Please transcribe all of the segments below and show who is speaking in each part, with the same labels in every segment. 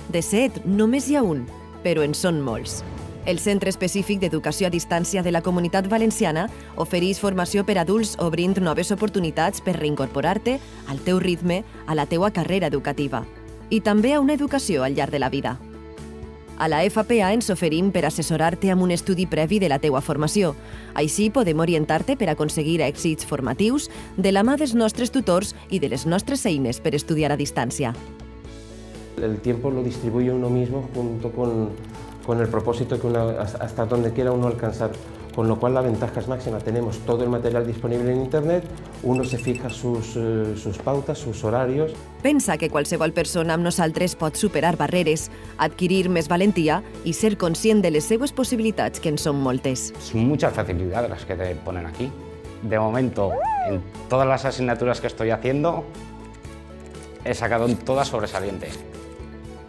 Speaker 1: De set, només hi ha un, però en són molts. El Centre Específic d'Educació a Distància de la Comunitat Valenciana ofereix formació per adults obrint noves oportunitats per reincorporar-te al teu ritme a la teua carrera educativa i també a una educació al llarg de la vida. A la FPA ens oferim per assessorar-te amb un estudi previ de la teua formació. Així podem orientar-te per aconseguir èxits formatius de la mà dels nostres tutors i de les nostres eines per estudiar a distància.
Speaker 2: El tiempo lo distribuye uno mismo junto con el propósito que hasta donde quiera uno alcanzar, con lo cual la ventaja es máxima. Tenemos todo el material disponible en Internet, uno se fija sus pautas, sus horarios.
Speaker 1: Pensa que qualsevol persona amb nosaltres pot superar barreres, adquirir més valentia i ser conscient de les seues possibilitats, que en són moltes.
Speaker 3: Son muchas facilidades las que te ponen aquí. De momento, en todas las asignaturas que estoy haciendo, he sacado en todas sobresaliente.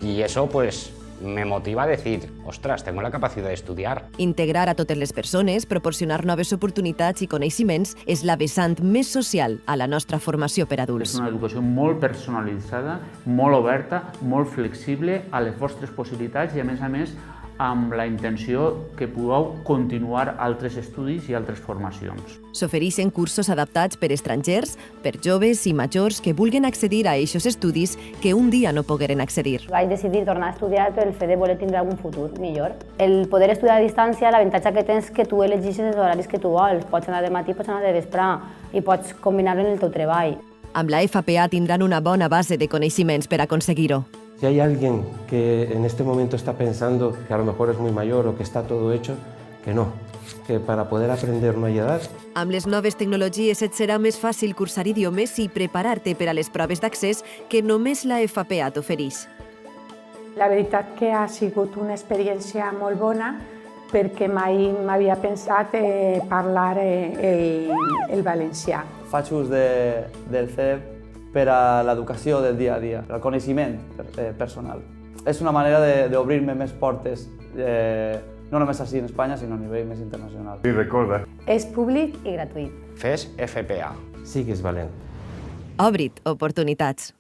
Speaker 3: Y eso, pues, me motiva a decir, ostras, tengo la capacidad de estudiar.
Speaker 1: Integrar a totes les persones, proporcionar noves oportunitats i coneixements és la vessant més social a la nostra formació per adults.
Speaker 4: És una educació molt personalitzada, molt oberta, molt flexible a les vostres possibilitats i, a més, amb la intenció que pugueu continuar altres estudis i altres formacions.
Speaker 1: S'ofereixen cursos adaptats per estrangers, per joves i majors que vulguin accedir a aquests estudis que un dia no pogueren accedir.
Speaker 5: Vaig decidir tornar a estudiar per el fet de voler tindre algun futur millor. El poder estudiar a distància, l'avantatge que tens és que tu elegeixes els horaris que tu vols. Pots anar de matí, pots anar de vespre i pots combinar-ho en el teu treball.
Speaker 1: Amb la FPA tindran una bona base de coneixements per aconseguir-ho.
Speaker 2: Si hay alguien que en este momento está pensando que a lo mejor es muy mayor o que está todo hecho, que no, que para poder aprender no hay edad.
Speaker 1: Amb les noves tecnologies et serà més fàcil cursar idiomes i preparar-te per a les proves d'accés que només la FPA t'ofereix.
Speaker 6: La veritat que ha sigut una experiència molt bona perquè mai m'havia pensat parlar el valencià.
Speaker 7: Faig ús del CEP per a l'educació del dia a dia, per al coneixement personal. És una manera d'obrir-me més portes, no només així en Espanya, sinó a nivell més internacional.
Speaker 8: I recorda.
Speaker 5: És públic i gratuït.
Speaker 3: FES FPA.
Speaker 2: Sigues valent.
Speaker 1: Obrit oportunitats.